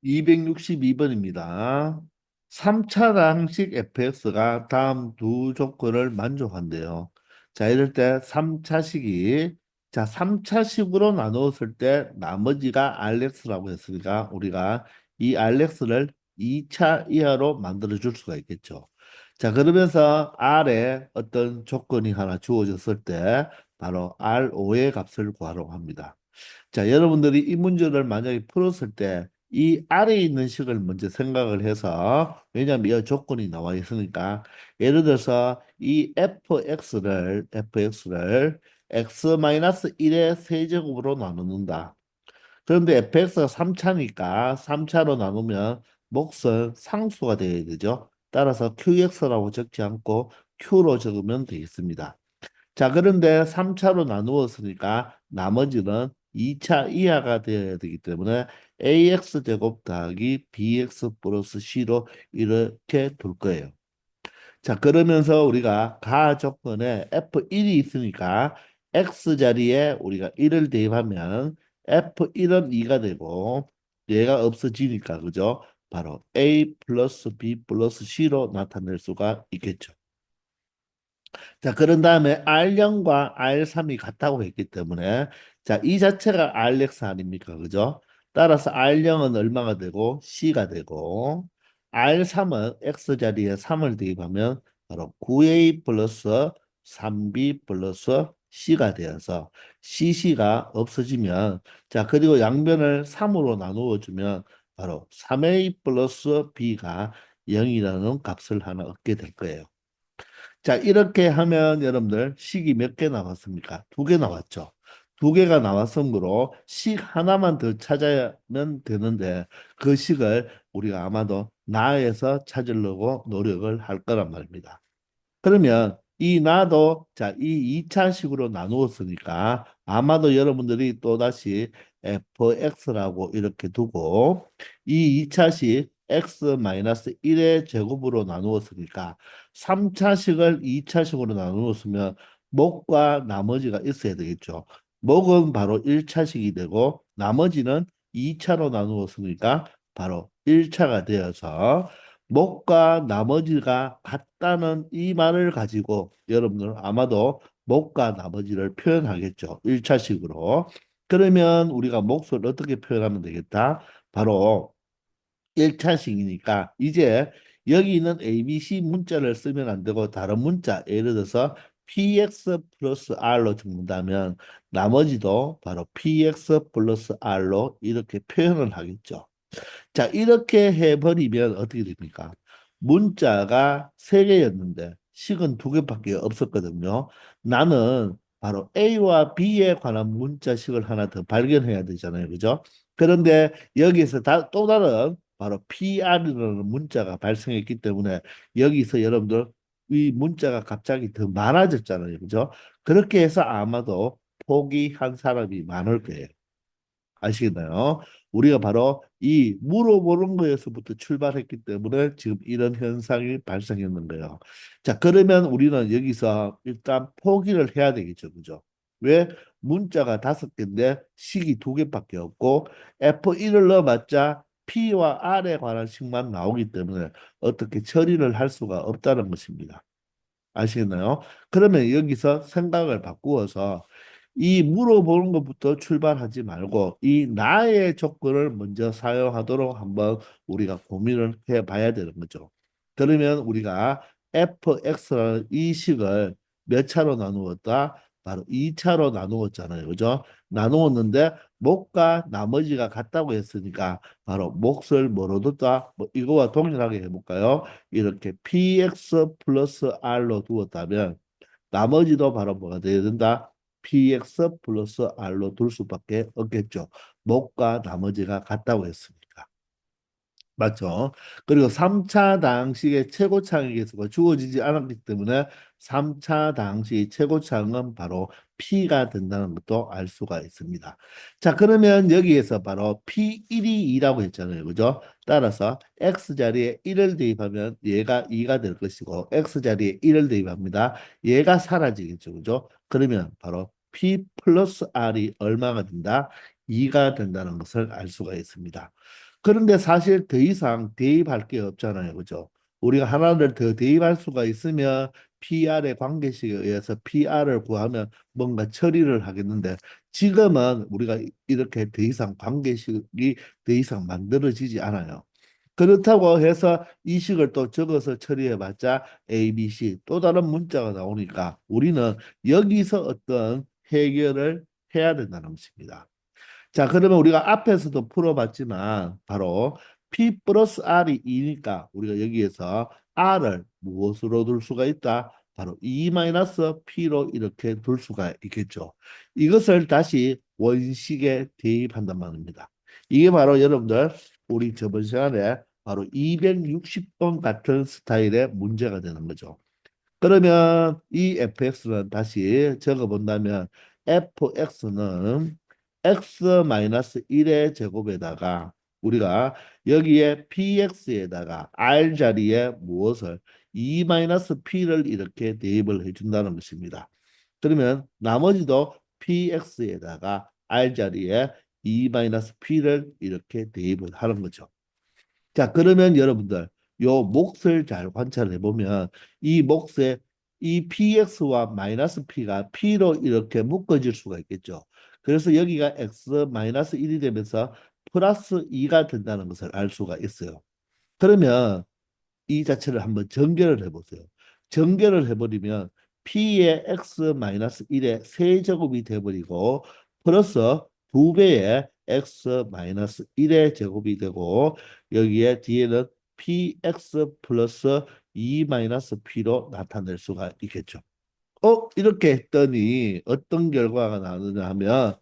262번입니다. 3차량식 fx가 다음 두 조건을 만족한대요. 자, 이럴 때 3차식이 3차식으로 나누었을 때 나머지가 rx라고 했으니까 우리가 이 rx를 2차 이하로 만들어 줄 수가 있겠죠. 자, 그러면서 r에 어떤 조건이 하나 주어졌을 때 바로 r5의 값을 구하라고 합니다. 자, 여러분들이 이 문제를 만약에 풀었을 때 이 아래에 있는 식을 먼저 생각을 해서 왜냐하면 이 조건이 나와 있으니까 예를 들어서 이 fx를 x-1의 세제곱으로 나누는다. 그런데 fx가 3차니까 3차로 나누면 몫은 상수가 되어야 되죠. 따라서 qx라고 적지 않고 q로 적으면 되겠습니다. 자, 그런데 3차로 나누었으니까 나머지는 2차 이하가 되어야 되기 때문에 ax 제곱 더하기 bx 플러스 c로 이렇게 둘 거예요. 자, 그러면서 우리가 가 조건에 F1이 있으니까 X 자리에 우리가 1을 대입하면 F1은 2가 되고 얘가 없어지니까 그죠? 바로 A 플러스 B 플러스 C로 나타낼 수가 있겠죠. 자, 그런 다음에 R0과 R3이 같다고 했기 때문에 자, 이 자체가 RX 아닙니까? 그죠? 따라서 R0은 얼마가 되고 C가 되고 R3은 X 자리에 3을 대입하면 바로 9A 플러스 3B 플러스 C가 되어서 CC가 없어지면 자, 그리고 양변을 3으로 나누어 주면 바로 3A 플러스 B가 0이라는 값을 하나 얻게 될 거예요. 자, 이렇게 하면 여러분들 식이 몇 개 나왔습니까? 두 개 나왔죠. 두 개가 나왔으므로 식 하나만 더 찾아야면 되는데 그 식을 우리가 아마도 나에서 찾으려고 노력을 할 거란 말입니다. 그러면 이 나도 자, 이 2차식으로 나누었으니까 아마도 여러분들이 또다시 fx라고 이렇게 두고 이 2차식 x-1의 제곱으로 나누었으니까 3차식을 2차식으로 나누었으면 목과 나머지가 있어야 되겠죠. 목은 바로 1차식이 되고 나머지는 2차로 나누었으니까 바로 1차가 되어서 목과 나머지가 같다는 이 말을 가지고 여러분들 아마도 목과 나머지를 표현하겠죠. 1차식으로. 그러면 우리가 몫을 어떻게 표현하면 되겠다? 바로 1차식이니까 이제 여기 있는 ABC 문자를 쓰면 안 되고 다른 문자 예를 들어서 PX 플러스 R로 적는다면 나머지도 바로 PX 플러스 R로 이렇게 표현을 하겠죠. 자, 이렇게 해버리면 어떻게 됩니까? 문자가 세 개였는데 식은 두 개밖에 없었거든요. 나는 바로 A와 B에 관한 문자식을 하나 더 발견해야 되잖아요. 그죠? 그런데 여기서 또 다른 바로 PR이라는 문자가 발생했기 때문에 여기서 여러분들 이 문자가 갑자기 더 많아졌잖아요. 그죠? 그렇게 해서 아마도 포기한 사람이 많을 거예요. 아시겠나요? 우리가 바로 이 물어보는 거에서부터 출발했기 때문에 지금 이런 현상이 발생했는 거예요. 자, 그러면 우리는 여기서 일단 포기를 해야 되겠죠. 그죠? 왜? 문자가 5개인데 식이 2개밖에 없고 F1을 넣어봤자 P와 R에 관한 식만 나오기 때문에 어떻게 처리를 할 수가 없다는 것입니다. 아시겠나요? 그러면 여기서 생각을 바꾸어서 이 물어보는 것부터 출발하지 말고 이 나의 조건을 먼저 사용하도록 한번 우리가 고민을 해봐야 되는 거죠. 그러면 우리가 fx라는 이 식을 몇 차로 나누었다? 바로 2차로 나누었잖아요. 그죠? 나누었는데 목과 나머지가 같다고 했으니까 바로 몫을 뭐로 뒀다? 뭐 이거와 동일하게 해볼까요? 이렇게 px 플러스 r로 두었다면 나머지도 바로 뭐가 돼야 된다? px 플러스 r로 둘 수밖에 없겠죠. 목과 나머지가 같다고 했으니까. 맞죠? 그리고 3차 당시의 최고차항의 개수가 주어지지 않았기 때문에 3차 당시 최고차항은 바로 P가 된다는 것도 알 수가 있습니다. 자, 그러면 여기에서 바로 P1이 2라고 했잖아요. 그죠? 따라서 X자리에 1을 대입하면 얘가 2가 될 것이고 X자리에 1을 대입합니다. 얘가 사라지겠죠. 그죠? 그러면 바로 P 플러스 R이 얼마가 된다? 2가 된다는 것을 알 수가 있습니다. 그런데 사실 더 이상 대입할 게 없잖아요. 그죠? 우리가 하나를 더 대입할 수가 있으면 PR의 관계식에 의해서 PR을 구하면 뭔가 처리를 하겠는데 지금은 우리가 이렇게 더 이상 관계식이 더 이상 만들어지지 않아요. 그렇다고 해서 이 식을 또 적어서 처리해봤자 A, B, C 또 다른 문자가 나오니까 우리는 여기서 어떤 해결을 해야 된다는 것입니다. 자, 그러면 우리가 앞에서도 풀어봤지만 바로 P 플러스 R이 2니까 우리가 여기에서 R을 무엇으로 둘 수가 있다? 바로 2 마이너스 P로 이렇게 둘 수가 있겠죠. 이것을 다시 원식에 대입한단 말입니다. 이게 바로 여러분들 우리 저번 시간에 바로 260번 같은 스타일의 문제가 되는 거죠. 그러면 이 fx는 다시 적어본다면 fx는 x-1의 제곱에다가 우리가 여기에 px에다가 r 자리에 무엇을 2-p를 이렇게 대입을 해준다는 것입니다. 그러면 나머지도 px에다가 r 자리에 2-p를 이렇게 대입을 하는 거죠. 자, 그러면 여러분들 요 몫을 잘 관찰해 보면 이 몫에 이 px와 마이너스 p가 p로 이렇게 묶어질 수가 있겠죠. 그래서 여기가 x 마이너스 1이 되면서 플러스 2가 된다는 것을 알 수가 있어요. 그러면 이 자체를 한번 전개를 해보세요. 전개를 해버리면 p의 x-1의 세제곱이 돼버리고 플러스 2배의 x-1의 제곱이 되고 여기에 뒤에는 px 플러스 2-p로 나타낼 수가 있겠죠. 이렇게 했더니 어떤 결과가 나오느냐 하면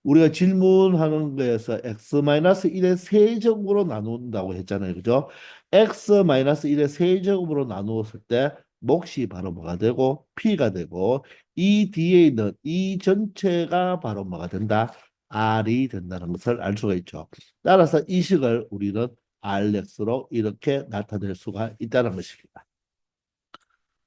우리가 질문하는 거에서 x-1의 세제곱으로 나눈다고 했잖아요. 그죠? x-1의 세제곱으로 나누었을 때 몫이 바로 뭐가 되고 p가 되고 이 뒤에 있는 이 전체가 바로 뭐가 된다? r이 된다는 것을 알 수가 있죠. 따라서 이 식을 우리는 rx로 이렇게 나타낼 수가 있다는 것입니다.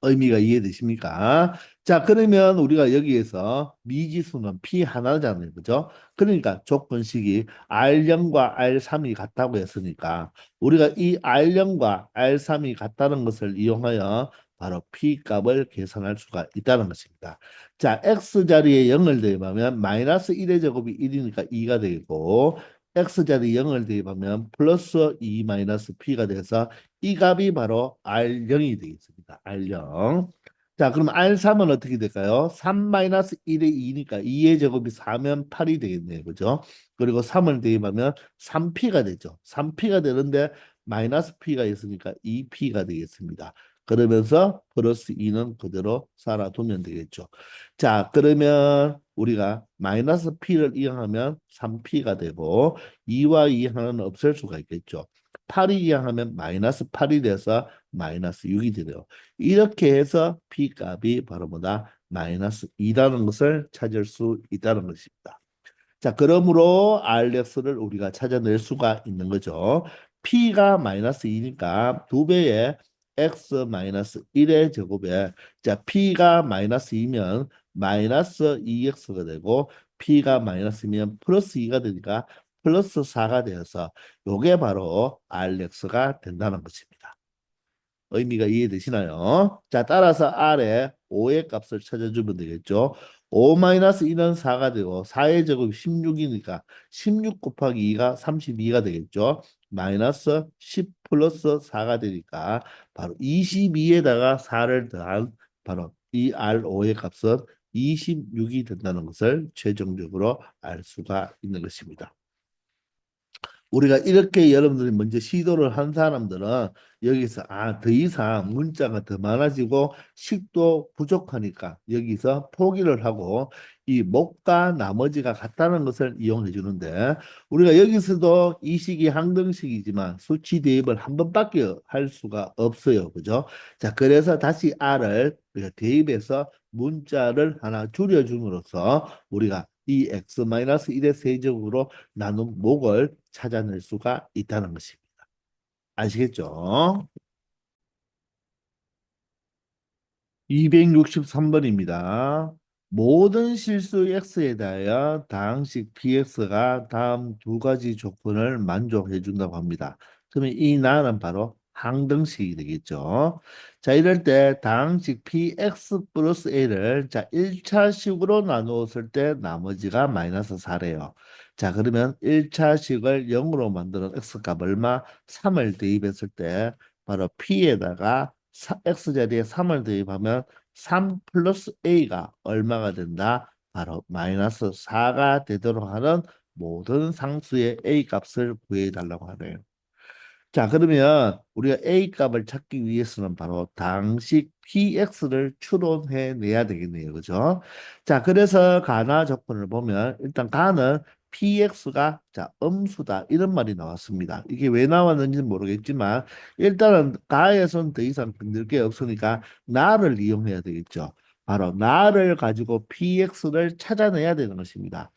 의미가 이해되십니까? 자, 그러면 우리가 여기에서 미지수는 P 하나잖아요. 그죠? 그러니까 조건식이 R0과 R3이 같다고 했으니까 우리가 이 R0과 R3이 같다는 것을 이용하여 바로 P 값을 계산할 수가 있다는 것입니다. 자, X 자리에 0을 대입하면 마이너스 1의 제곱이 1이니까 2가 되고 X자리 0을 대입하면 플러스 2 마이너스 P가 돼서 이 값이 바로 R0이 되겠습니다. R0. 자, 그럼 R3은 어떻게 될까요? 3-1의 2니까 2의 제곱이 4면 8이 되겠네요. 그죠? 그리고 3을 대입하면 3P가 되죠. 3P가 되는데 마이너스 P가 있으니까 2P가 되겠습니다. 그러면서 플러스 2는 그대로 살아두면 되겠죠. 자, 그러면 우리가 마이너스 P를 이용하면 3P가 되고 2와 2 하나는 없앨 수가 있겠죠. 8이 이항하면 마이너스 8이 돼서 마이너스 6이 되네요. 이렇게 해서 P 값이 바로 뭐다? 마이너스 2라는 것을 찾을 수 있다는 것입니다. 자, 그러므로 RX를 우리가 찾아낼 수가 있는 거죠. P가 마이너스 2니까 두 배의 X 마이너스 1의 제곱에 자, P가 마이너스 2면 마이너스 2X가 되고 P가 마이너스면 플러스 2가 되니까 플러스 4가 되어서 요게 바로 RX가 된다는 것입니다. 의미가 이해되시나요? 자, 따라서 R에 5의 값을 찾아주면 되겠죠. 5-2는 4가 되고 4의 제곱이 16이니까 16 곱하기 2가 32가 되겠죠. 마이너스 10 플러스 4가 되니까 바로 22에다가 4를 더한 바로 이 R5의 값은 26이 된다는 것을 최종적으로 알 수가 있는 것입니다. 우리가 이렇게 여러분들이 먼저 시도를 한 사람들은 여기서 더 이상 문자가 더 많아지고 식도 부족하니까 여기서 포기를 하고 이 목과 나머지가 같다는 것을 이용해 주는데 우리가 여기서도 이 식이 항등식이지만 수치 대입을 한 번밖에 할 수가 없어요. 그죠? 자, 그래서 다시 R을 우리가 대입해서 문자를 하나 줄여줌으로써 우리가 이 x-1의 세제곱으로 나눈 목을 찾아낼 수가 있다는 것입니다. 아시겠죠? 263번입니다. 모든 실수 x에 대하여 다항식 px가 다음 두 가지 조건을 만족해 준다고 합니다. 그러면 이 나는 바로 항등식이 되겠죠. 자, 이럴 때 다항식 px 플러스 a를 자 1차식으로 나누었을 때 나머지가 마이너스 4래요. 자, 그러면 1차식을 0으로 만드는 x값 얼마? 3을 대입했을 때 바로 p에다가 x 자리에 3을 대입하면 3 플러스 a가 얼마가 된다? 바로 마이너스 4가 되도록 하는 모든 상수의 a 값을 구해달라고 하네요. 자, 그러면 우리가 A 값을 찾기 위해서는 바로 당식 PX를 추론해 내야 되겠네요. 그죠? 자, 그래서 가나 조건을 보면 일단 가는 PX가 자, 음수다. 이런 말이 나왔습니다. 이게 왜 나왔는지는 모르겠지만 일단은 가에서는 더 이상 건들 게 없으니까 나를 이용해야 되겠죠. 바로 나를 가지고 PX를 찾아내야 되는 것입니다.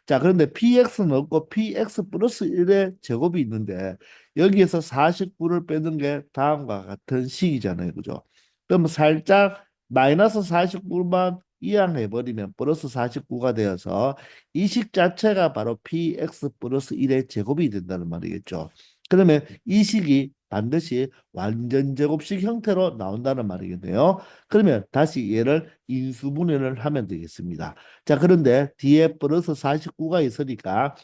자, 그런데 px는 없고 px 플러스 1의 제곱이 있는데 여기에서 49를 빼는 게 다음과 같은 식이잖아요. 그죠? 그럼 살짝 마이너스 49만 이항해버리면 플러스 49가 되어서 이 식 자체가 바로 px 플러스 1의 제곱이 된다는 말이겠죠. 그러면 이 식이 반드시 완전 제곱식 형태로 나온다는 말이겠네요. 그러면 다시 얘를 인수분해를 하면 되겠습니다. 자, 그런데 뒤에 플러스 49가 있으니까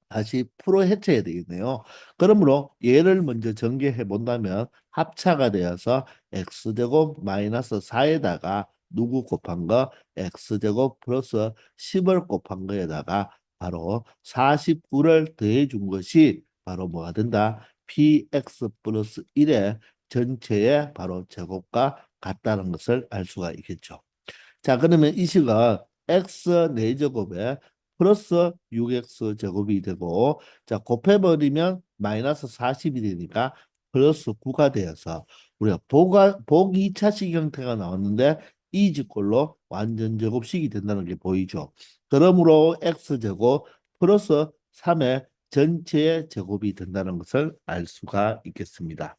다시 풀어 해체해야 되겠네요. 그러므로 얘를 먼저 전개해 본다면 합차가 되어서 x제곱 마이너스 4에다가 누구 곱한 거? x제곱 플러스 10을 곱한 거에다가 바로 49를 더해 준 것이 바로 뭐가 된다? px 플러스 1의 전체의 바로 제곱과 같다는 것을 알 수가 있겠죠. 자, 그러면 이 식은 x 4제곱에 플러스 6x 제곱이 되고, 자, 곱해버리면 마이너스 40이 되니까 플러스 9가 되어서 우리가 복 2차식 형태가 나왔는데 이 직꼴로 완전 제곱식이 된다는 게 보이죠. 그러므로 x제곱 플러스 3의 전체의 제곱이 된다는 것을 알 수가 있겠습니다.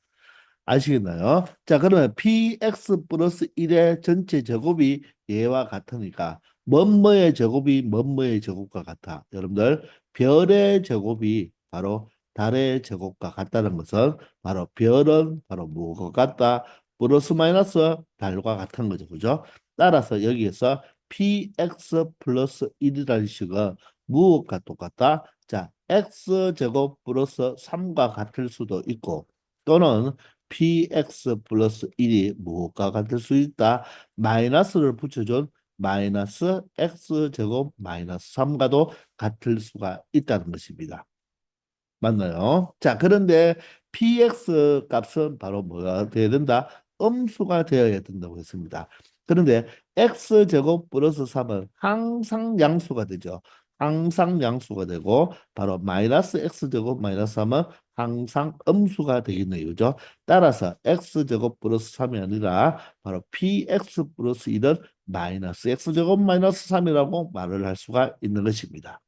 아시겠나요? 자, 그러면 px 플러스 1의 전체 제곱이 얘와 같으니까 뭐뭐의 제곱이 뭐뭐의 제곱과 같아. 여러분들 별의 제곱이 바로 달의 제곱과 같다는 것은 바로 별은 바로 뭐가 같다? 플러스 마이너스 달과 같은 거죠. 그죠? 따라서 여기에서 px 플러스 1이라는 식은 무엇과 똑같다? 자, x제곱 플러스 3과 같을 수도 있고 또는 px 플러스 1이 무엇과 같을 수 있다? 마이너스를 붙여준 마이너스 x제곱 마이너스 3과도 같을 수가 있다는 것입니다. 맞나요? 자, 그런데 px 값은 바로 뭐가 되어야 된다? 음수가 되어야 된다고 했습니다. 그런데 x제곱 플러스 3은 항상 양수가 되죠. 항상 양수가 되고 바로 마이너스 x제곱 마이너스 3은 항상 음수가 되겠네요. 그죠? 따라서 x제곱 플러스 3이 아니라 바로 px 플러스 1은 마이너스 x제곱 마이너스 3이라고 말을 할 수가 있는 것입니다.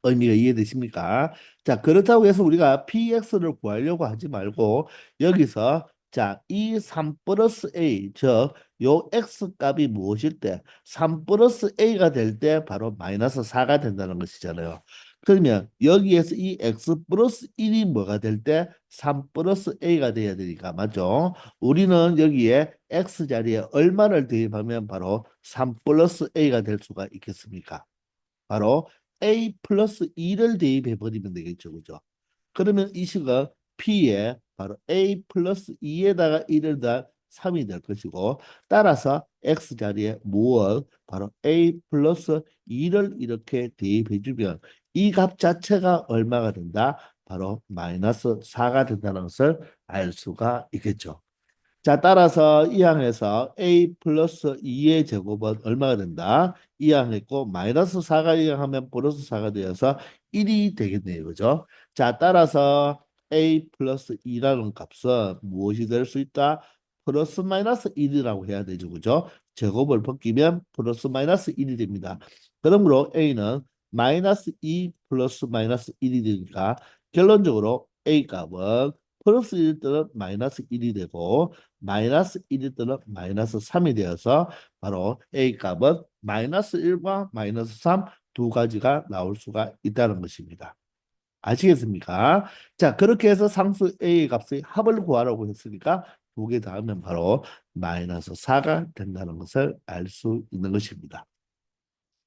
의미가 이해되십니까? 자, 그렇다고 해서 우리가 px를 구하려고 하지 말고 여기서 자, 이 3 플러스 a, 즉, 요 x 값이 무엇일 때 3 플러스 a가 될 때 바로 마이너스 4가 된다는 것이잖아요. 그러면 여기에서 이 x 플러스 1이 뭐가 될 때 3 플러스 a가 돼야 되니까, 맞죠? 우리는 여기에 x 자리에 얼마를 대입하면 바로 3 플러스 a가 될 수가 있겠습니까? 바로 a 플러스 2를 대입해 버리면 되겠죠. 그죠? 그러면 이 식은 p에 바로 a 플러스 2에다가 1을 더한 3이 될 것이고 따라서 x 자리에 무엇 바로 a 플러스 2를 이렇게 대입해 주면 이 값 자체가 얼마가 된다? 바로 마이너스 4가 된다는 것을 알 수가 있겠죠. 자, 따라서 이 항에서 a 플러스 2의 제곱은 얼마가 된다? 이 항했고 마이너스 4가 이항하면 플러스 4가 되어서 1이 되겠네요. 그죠? 자, 따라서 a 플러스 2라는 값은 무엇이 될 수 있다? 플러스 마이너스 1이라고 해야 되죠. 그죠? 제곱을 벗기면 플러스 마이너스 1이 됩니다. 그러므로 a는 마이너스 2 플러스 마이너스 1이 되니까 결론적으로 a 값은 플러스 1일 때는 마이너스 1이 되고 마이너스 1일 때는 마이너스 3이 되어서 바로 A 값은 마이너스 1과 마이너스 3 두 가지가 나올 수가 있다는 것입니다. 아시겠습니까? 자, 그렇게 해서 상수 A 값의 합을 구하라고 했으니까 두 개 더하면 바로 마이너스 4가 된다는 것을 알 수 있는 것입니다.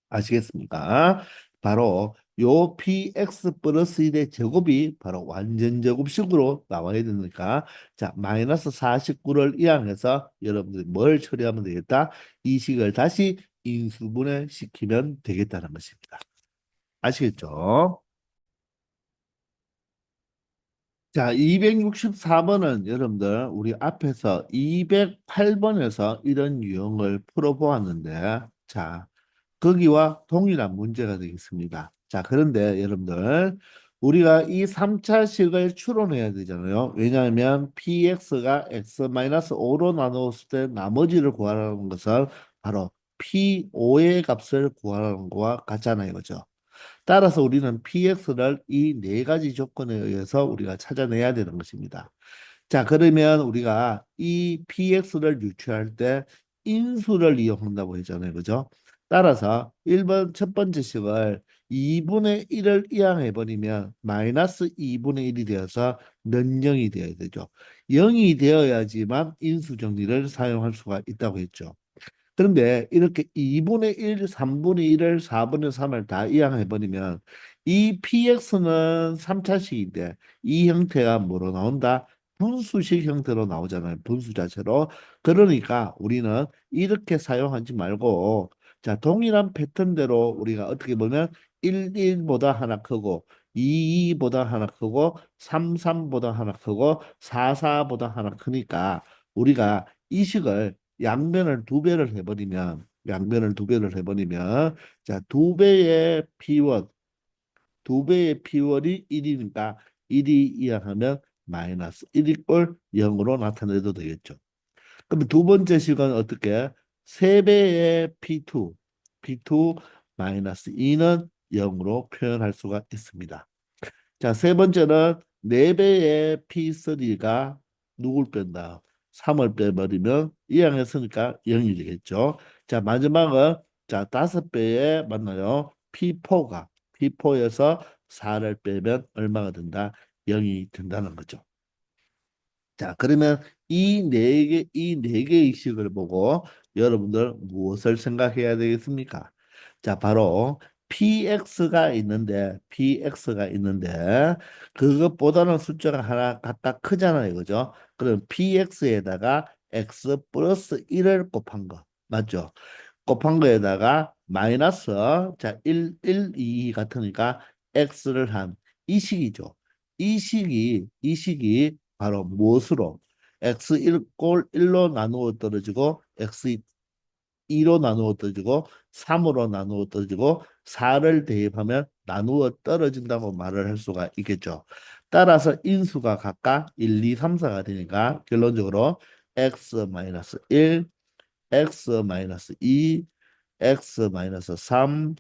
아시겠습니까? 바로 요 px 플러스 1의 제곱이 바로 완전 제곱식으로 나와야 되니까 자 마이너스 49를 이항해서 여러분들이 뭘 처리하면 되겠다? 이 식을 다시 인수분해 시키면 되겠다는 것입니다. 아시겠죠? 자, 264번은 여러분들 우리 앞에서 208번에서 이런 유형을 풀어보았는데 자, 거기와 동일한 문제가 되겠습니다. 자, 그런데 여러분들 우리가 이 3차식을 추론해야 되잖아요. 왜냐하면 px가 x-5로 나누었을 때 나머지를 구하라는 것은 바로 p5의 값을 구하라는 거와 같잖아요. 그죠? 따라서 우리는 px를 이 네 가지 조건에 의해서 우리가 찾아내야 되는 것입니다. 자, 그러면 우리가 이 px를 유추할 때 인수를 이용한다고 했잖아요. 그죠? 따라서 1번 첫 번째 식을 2분의 1을 이항해 버리면 마이너스 2분의 1이 되어서 면영이 되어야 되죠. 0이 되어야지만 인수 정리를 사용할 수가 있다고 했죠. 그런데 이렇게 2분의 1, 3분의 1을 4분의 3을 다 이항해버리면 이 px는 3차식인데 이 형태가 뭐로 나온다? 분수식 형태로 나오잖아요. 분수 자체로. 그러니까 우리는 이렇게 사용하지 말고 자 동일한 패턴대로 우리가 어떻게 보면 1, 1보다 하나 크고 2, 2보다 하나 크고 3, 3보다 하나 크고 4, 4보다 하나 크니까 우리가 이 식을 양변을 두 배를 해버리면 자 두 배의 P1 두 배의 P1이 1이니까 1이 이항하면 마이너스 1이 꼴 0으로 나타내도 되겠죠. 그럼 두 번째 식은 어떻게? 세 배의 P2 마이너스 2는 0으로 표현할 수가 있습니다. 자, 세 번째는 네배의 P3가 누굴 뺀다? 3을 빼버리면 이항했으니까 0이 되겠죠. 자, 마지막은 자, 5배에 맞나요? P4에서 4를 빼면 얼마가 된다? 0이 된다는 거죠. 자, 그러면 이 네 개의 식을 보고 여러분들 무엇을 생각해야 되겠습니까? 자, 바로 PX가 있는데 그것보다는 숫자가 하나 각각 크잖아요. 그죠? 그럼 PX에다가 X 플러스 1을 곱한 거. 맞죠? 곱한 거에다가 마이너스 자 1, 2 같으니까 x를 한 이 식이죠. 이 식이 바로 무엇으로 x1 꼴 1로 나누어 떨어지고 x2로 나누어 떨어지고 3으로 나누어 떨어지고 4를 대입하면 나누어 떨어진다고 말을 할 수가 있겠죠. 따라서 인수가 각각 1, 2, 3, 4가 되니까 결론적으로 x-1, x-2 x-3,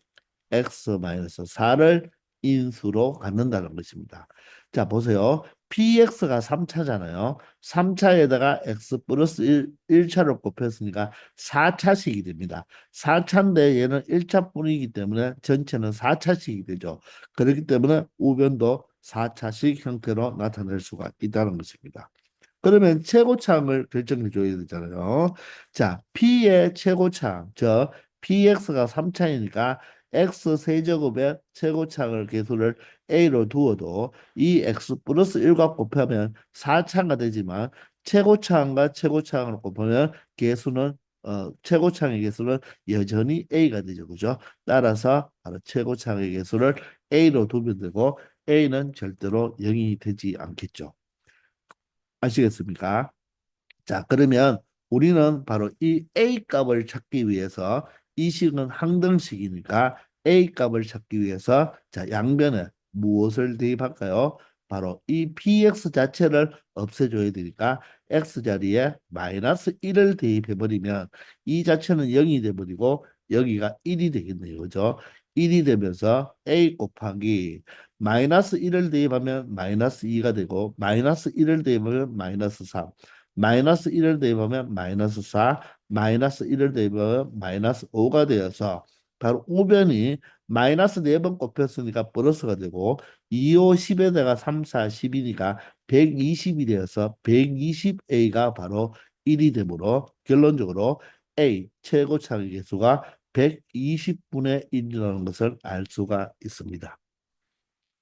x-4를 인수로 갖는다는 것입니다. 자, 보세요. px가 3차잖아요. 3차에다가 x 플러스 1차를 곱했으니까 4차식이 됩니다. 4차인데 얘는 1차뿐이기 때문에 전체는 4차식이 되죠. 그렇기 때문에 우변도 4차식 형태로 나타낼 수가 있다는 것입니다. 그러면 최고차항을 결정해 줘야 되잖아요. 자, P의 최고차항, 저 PX가 3차이니까 X 세제곱의 최고차항을 개수를 A로 두어도 이 X 플러스 1과 곱하면 4차가 되지만 최고차항과 최고차항을 곱하면 개수는 최고차항의 개수는 여전히 A가 되죠. 그죠? 따라서 바로 최고차항의 개수를 A로 두면 되고 A는 절대로 0이 되지 않겠죠. 아시겠습니까? 자, 그러면 우리는 바로 이 A 값을 찾기 위해서 이 식은 항등식이니까 A 값을 찾기 위해서 자, 양변에 무엇을 대입할까요? 바로 이 PX 자체를 없애줘야 되니까 X 자리에 마이너스 1을 대입해버리면 이 자체는 0이 돼버리고 여기가 1이 되겠네요. 그죠? 1이 되면서 a 곱하기 마이너스 1을 대입하면 마이너스 2가 되고 마이너스 1을 대입하면 마이너스 3 마이너스 1을 대입하면 마이너스 4 마이너스 1을 대입하면 마이너스 5가 되어서 바로 우변이 마이너스 4번 곱했으니까 플러스가 되고 2, 5, 10에다가 3, 4, 10이니까 120이 되어서 120a가 바로 1이 되므로 결론적으로 a 최고차의 개수가 120분의 1이라는 것을 알 수가 있습니다.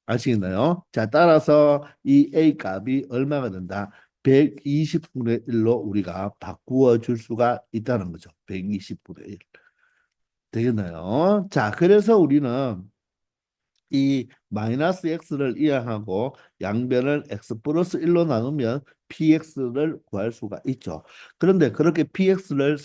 아시겠나요? 자, 따라서 이 A 값이 얼마가 된다? 120분의 1로 우리가 바꾸어 줄 수가 있다는 거죠. 120분의 1. 되겠나요? 자, 그래서 우리는 이 마이너스 x를 이항하고 양변을 x 플러스 1로 나누면 px를 구할 수가 있죠. 그런데 그렇게 px를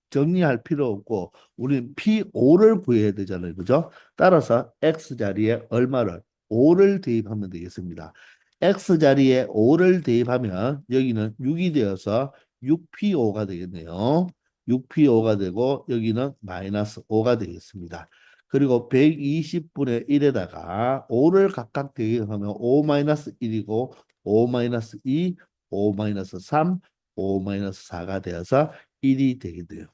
정리할 필요 없고 우리는 p5를 구해야 되잖아요. 그죠? 따라서 x 자리에 얼마를 5를 대입하면 되겠습니다. x 자리에 5를 대입하면 여기는 6이 되어서 6p5가 되겠네요. 6p5가 되고 여기는 마이너스 5가 되겠습니다. 그리고 120분의 1에다가 5를 각각 대입하면 5-1이고 5-2, 5-3, 5-4가 되어서 1이 되게 돼요.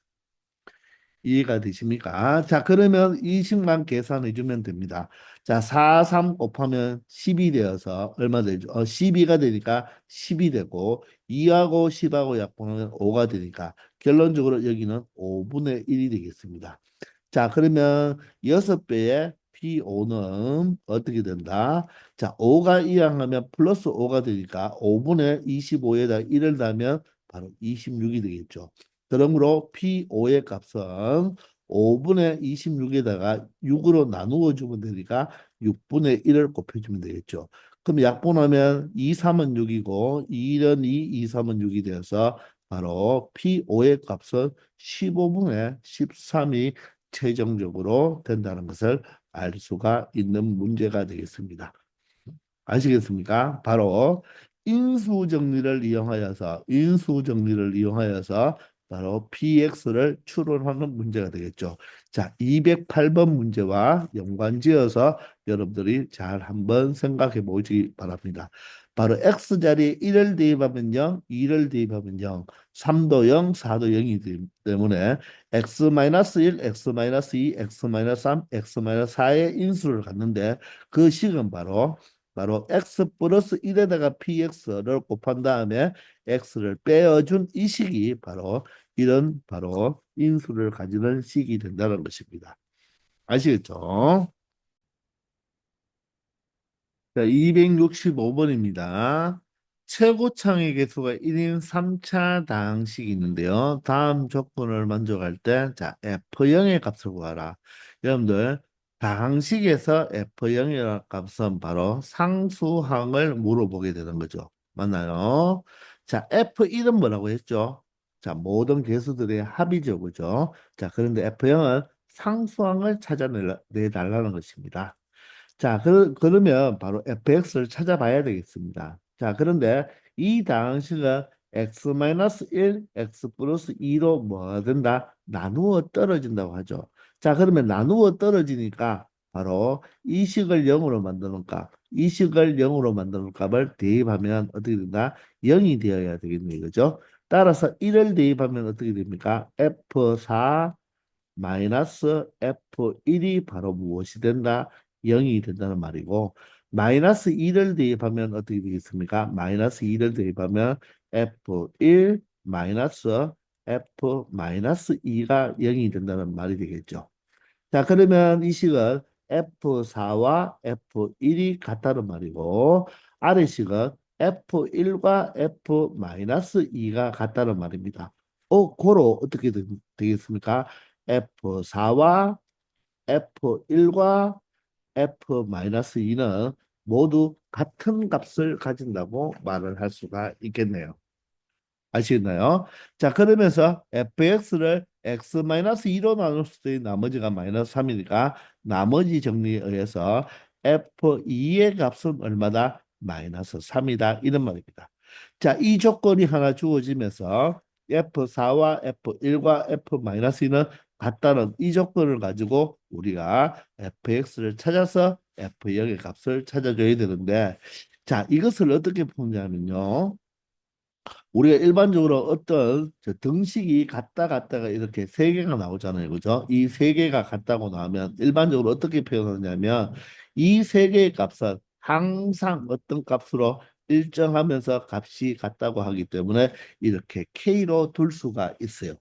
이해가 되십니까? 자, 그러면 이 식만 계산해 주면 됩니다. 자, 4, 3 곱하면 10이 되어서 얼마 되죠? 12가 되니까 10이 되고 2하고 10하고 약분하면 5가 되니까 결론적으로 여기는 5분의 1이 되겠습니다. 자, 그러면 6배의 P5는 어떻게 된다? 자, 5가 이항하면 플러스 5가 되니까 5분의 25에다 1을 더하면 바로 26이 되겠죠. 그러므로 P5의 값은 5분의 26에다가 6으로 나누어 주면 되니까 6분의 1을 곱해주면 되겠죠. 그럼 약분하면 2, 3은 6이고 2는 2, 2, 3은 6이 되어서 바로 P5의 값은 15분의 13이 최종적으로 된다는 것을 알 수가 있는 문제가 되겠습니다. 아시겠습니까? 바로 인수정리를 이용하여서 바로 PX를 추론하는 문제가 되겠죠. 자, 208번 문제와 연관지어서 여러분들이 잘 한번 생각해 보시기 바랍니다. 바로 X 자리에 1을 대입하면 0, 2를 대입하면 0, 3도 0, 4도 0이기 때문에 X-1, X-2, X-3, X-4의 인수를 갖는데 그 식은 바로 x 플러스 1에다가 px를 곱한 다음에 x를 빼어준 이 식이 바로 이런 바로 인수를 가지는 식이 된다는 것입니다. 아시겠죠? 자, 265번입니다. 최고창의 개수가 1인 3차 다항식이 있는데요. 다음 조건을 만족할 때, 자, F0의 값을 구하라. 여러분들, 다항식에서 F0의 값은 바로 상수항을 물어보게 되는 거죠. 맞나요? 자, F1은 뭐라고 했죠? 자, 모든 개수들의 합이죠. 그죠? 자, 그런데 F0은 상수항을 찾아내달라는 것입니다. 자, 그러면 바로 fx를 찾아봐야 되겠습니다. 자, 그런데 이 다항식은 x-1, x 플러스 2로 뭐가 된다? 나누어 떨어진다고 하죠. 자, 그러면 나누어 떨어지니까 바로 이 식을 0으로 만드는 값, 이 식을 0으로 만드는 값을 대입하면 어떻게 된다? 0이 되어야 되겠네요. 그죠? 따라서 1을 대입하면 어떻게 됩니까? f4 마이너스 F1이 바로 무엇이 된다? 0이 된다는 말이고 마이너스 2를 대입하면 어떻게 되겠습니까? 마이너스 2를 대입하면 F1 마이너스 F 마이너스 2가 0이 된다는 말이 되겠죠. 자, 그러면 이 식은 F4와 F1이 같다는 말이고 아래 식은 F1과 F-2가 같다는 말입니다. 고로 어떻게 되겠습니까? F4와 F1과 F-2는 모두 같은 값을 가진다고 말을 할 수가 있겠네요. 아시겠나요? 자, 그러면서 fx를 x-2로 나눌 수도 있는 나머지가 마이너스 3이니까 나머지 정리에 의해서 f2의 값은 얼마다? 마이너스 3이다. 이런 말입니다. 자, 이 조건이 하나 주어지면서 f4와 f1과 f-2는 같다는 이 조건을 가지고 우리가 fx를 찾아서 f0의 값을 찾아줘야 되는데 자, 이것을 어떻게 푸냐면요. 우리가 일반적으로 어떤 저 등식이 같다 같다가 이렇게 세 개가 나오잖아요. 그죠? 이 세 개가 같다고 나오면 일반적으로 어떻게 표현하냐면 이 세 개의 값은 항상 어떤 값으로 일정하면서 값이 같다고 하기 때문에 이렇게 K로 둘 수가 있어요.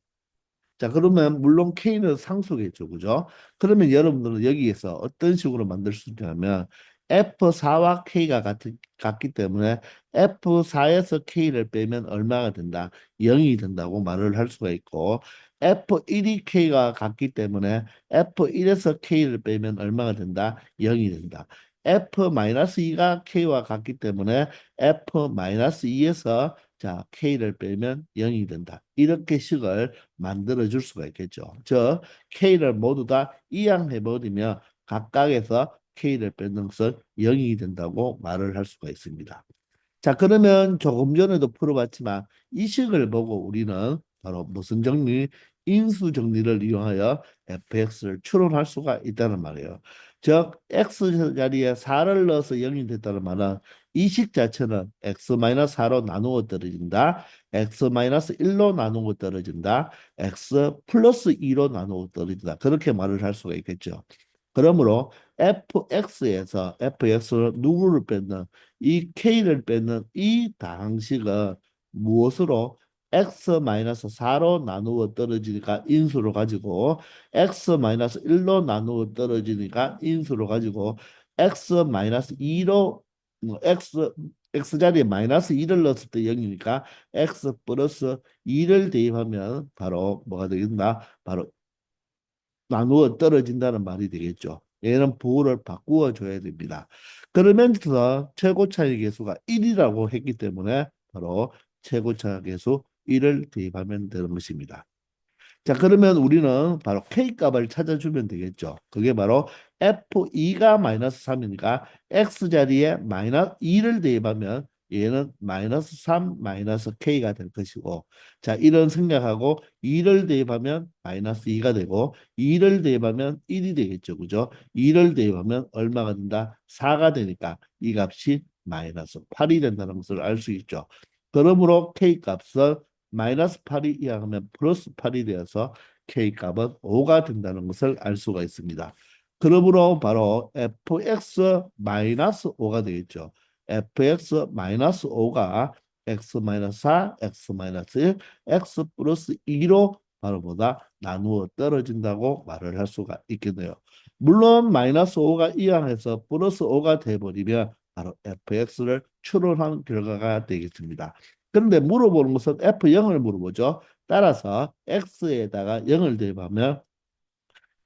자, 그러면 물론 K는 상수겠죠. 그죠? 그러면 여러분들은 여기에서 어떤 식으로 만들 수 있냐면 F4와 K가 같기 때문에 F4에서 K를 빼면 얼마가 된다? 0이 된다고 말을 할 수가 있고 F1이 K가 같기 때문에 F1에서 K를 빼면 얼마가 된다? 0이 된다. F-2가 K와 같기 때문에 F-2에서 자, K를 빼면 0이 된다. 이렇게 식을 만들어 줄 수가 있겠죠. 저 K를 모두 다 이항해 버리면 각각에서 K를 뺏는 것은 0이 된다고 말을 할 수가 있습니다. 자, 그러면 조금 전에도 풀어봤지만 이 식을 보고 우리는 바로 무슨 정리? 인수 정리를 이용하여 fx를 추론할 수가 있다는 말이에요. 즉, x 자리에 4를 넣어서 0이 됐다는 말은 이 식 자체는 x-4로 나누어 떨어진다. x-1로 나누어 떨어진다. x 플러스 2로 나누어 떨어진다. 그렇게 말을 할 수가 있겠죠. 그러므로 fx를 누구를 뺏는 이 k를 뺏는 이 다항식은 무엇으로 x-4로 나누어 떨어지니까 인수로 가지고 x-1로 나누어 떨어지니까 인수로 가지고 x-2로 x 자리에 마이너스 2를 넣었을 때 0이니까 x 플러스 2를 대입하면 바로 뭐가 되겠나? 바로 나누어 떨어진다는 말이 되겠죠. 얘는 부호를 바꾸어 줘야 됩니다. 그러면서 최고차의 계수가 1이라고 했기 때문에 바로 최고차 계수 1을 대입하면 되는 것입니다. 자, 그러면 우리는 바로 K 값을 찾아주면 되겠죠. 그게 바로 F2가 마이너스 3이니까 X 자리에 마이너스 2를 대입하면 얘는 마이너스 3 마이너스 K가 될 것이고 자, 이런 생략하고 2를 대입하면 마이너스 2가 되고 2를 대입하면 1이 되겠죠. 그죠? 2를 대입하면 얼마가 된다? 4가 되니까 이 값이 마이너스 8이 된다는 것을 알 수 있죠. 그러므로 K 값은 마이너스 8이 이항하면 플러스 8이 되어서 K값은 5가 된다는 것을 알 수가 있습니다. 그러므로 바로 fx-5가 되겠죠. fx-5가 x-4, x-1, x 플러스 2로 바로 보다 나누어 떨어진다고 말을 할 수가 있겠네요. 물론 마이너스 5가 이항해서 플러스 5가 돼버리면 바로 fx를 추론한 결과가 되겠습니다. 그런데 물어보는 것은 F0을 물어보죠. 따라서 X에다가 0을 대입하면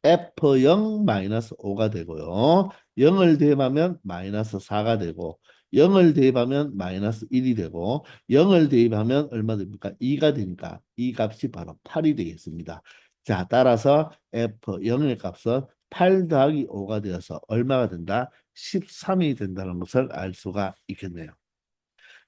F0-5가 되고요. 0을 대입하면 마이너스 4가 되고 0을 대입하면 마이너스 1이 되고 0을 대입하면 얼마 됩니까? 2가 되니까 이 값이 바로 8이 되겠습니다. 자, 따라서 F0의 값은 8 더하기 5가 되어서 얼마가 된다? 13이 된다는 것을 알 수가 있겠네요.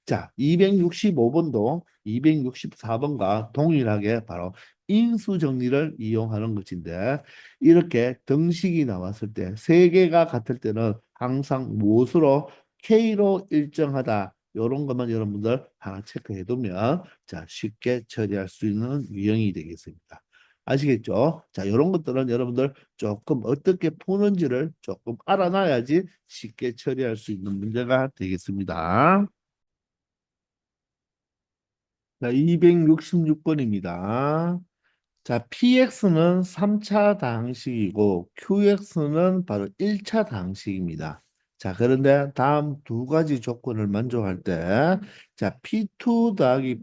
자, 265번도 264번과 동일하게 바로 인수 정리를 이용하는 것인데 이렇게 등식이 나왔을 때 세 개가 같을 때는 항상 무엇으로 K로 일정하다. 이런 것만 여러분들 하나 체크해 두면 자, 쉽게 처리할 수 있는 유형이 되겠습니다. 아시겠죠? 자, 이런 것들은 여러분들 조금 어떻게 푸는지를 조금 알아놔야지 쉽게 처리할 수 있는 문제가 되겠습니다. 자, 266번입니다. 자, PX는 3차 다항식이고 QX는 바로 1차 다항식입니다. 자, 그런데 다음 두 가지 조건을 만족할 때, 자, P2 더하기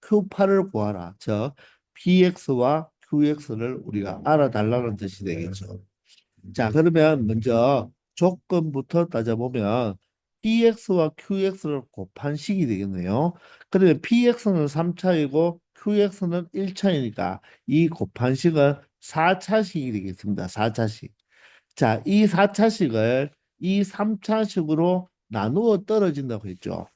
Q8을 구하라. 즉, PX와 QX를 우리가 알아달라는 뜻이 되겠죠. 자, 그러면 먼저 조건부터 따져보면 PX와 QX를 곱한 식이 되겠네요. 그러면 PX는 3차이고 QX는 1차이니까 이 곱한 식은 4차식이 되겠습니다. 4차식. 자, 이 4차식을 이 3차식으로 나누어 떨어진다고 했죠.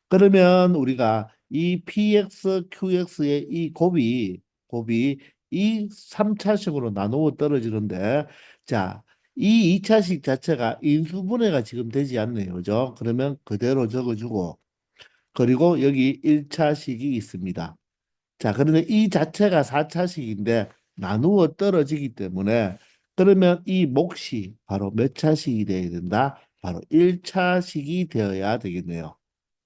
그러면 우리가 이 PX, QX의 이 곱이 이 3차식으로 나누어 떨어지는데 자, 이 2차식 자체가 인수분해가 지금 되지 않네요. 그죠? 그러면 그대로 적어주고 그리고 여기 1차식이 있습니다. 자, 그런데 이 자체가 4차식인데 나누어 떨어지기 때문에 그러면 이 몫이 바로 몇 차식이 되어야 된다? 바로 1차식이 되어야 되겠네요.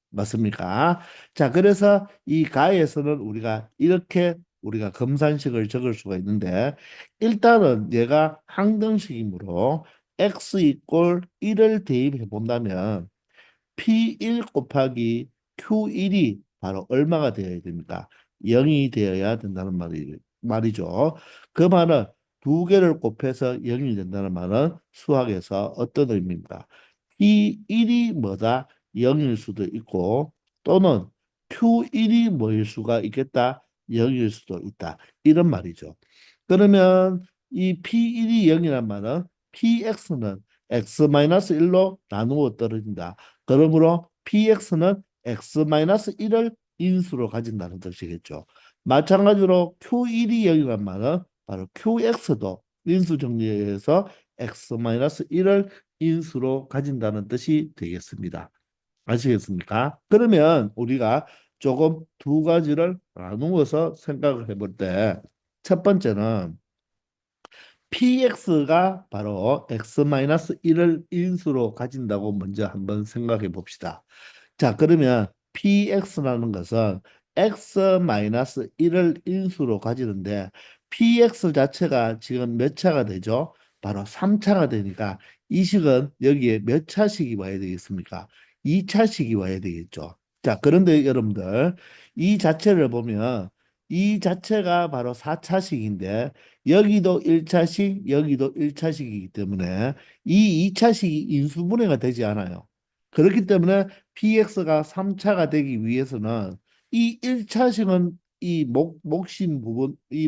맞습니까? 자, 그래서 이 가에서는 우리가 이렇게 우리가 검산식을 적을 수가 있는데 일단은 얘가 항등식이므로 x 이꼴 1을 대입해 본다면 P1 곱하기 Q1이 바로 얼마가 되어야 됩니까? 0이 되어야 된다는 말이죠. 그 말은 두 개를 곱해서 0이 된다는 말은 수학에서 어떤 의미입니까? P1이 뭐다? 0일 수도 있고 또는 Q1이 뭐일 수가 있겠다? 0일 수도 있다. 이런 말이죠. 그러면 이 P1이 0이란 말은 PX는 X-1로 나누어 떨어진다. 그러므로 PX는 X-1을 인수로 가진다는 뜻이겠죠. 마찬가지로 Q1이 0이란 말은 바로 QX도 인수 정리에 의해서 X-1을 인수로 가진다는 뜻이 되겠습니다. 아시겠습니까? 그러면 우리가 조금 두 가지를 나누어서 생각을 해볼 때 첫 번째는 PX가 바로 X-1을 인수로 가진다고 먼저 한번 생각해 봅시다. 자, 그러면 PX라는 것은 X-1을 인수로 가지는데 PX 자체가 지금 몇 차가 되죠? 바로 3차가 되니까 이 식은 여기에 몇 차식이 와야 되겠습니까? 2차식이 와야 되겠죠. 자, 그런데 여러분들 이 자체를 보면 이 자체가 바로 4차식인데 여기도 1차식, 여기도 1차식이기 때문에 이 2차식이 인수분해가 되지 않아요. 그렇기 때문에 PX가 3차가 되기 위해서는 이 1차식은 이 목심 부분, 이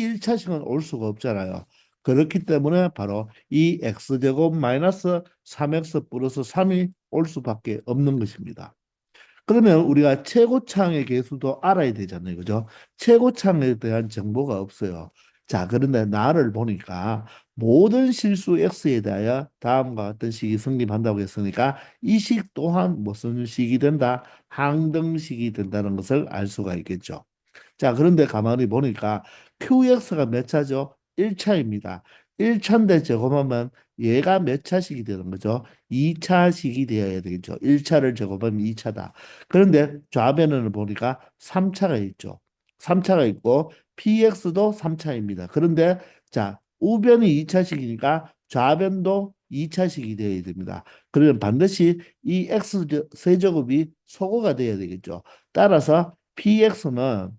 1차식은 올 수가 없잖아요. 그렇기 때문에 바로 이 X제곱 마이너스 3X 플러스 3이 올 수밖에 없는 것입니다. 그러면 우리가 최고창의 개수도 알아야 되잖아요. 그죠? 최고창에 대한 정보가 없어요. 자, 그런데 나를 보니까 모든 실수 x에 대하여 다음과 같은 식이 성립한다고 했으니까 이 식 또한 무슨 식이 된다? 항등식이 된다는 것을 알 수가 있겠죠. 자, 그런데 가만히 보니까 QX가 몇 차죠? 1차입니다. 1차인데 제곱하면 얘가 몇 차식이 되는 거죠? 2차식이 되어야 되겠죠. 1차를 제곱하면 2차다. 그런데 좌변을 보니까 3차가 있죠. 3차가 있고 PX도 3차입니다. 그런데 자, 우변이 2차식이니까 좌변도 2차식이 되어야 됩니다. 그러면 반드시 이 X 세제곱이 소거가 되어야 되겠죠. 따라서 PX는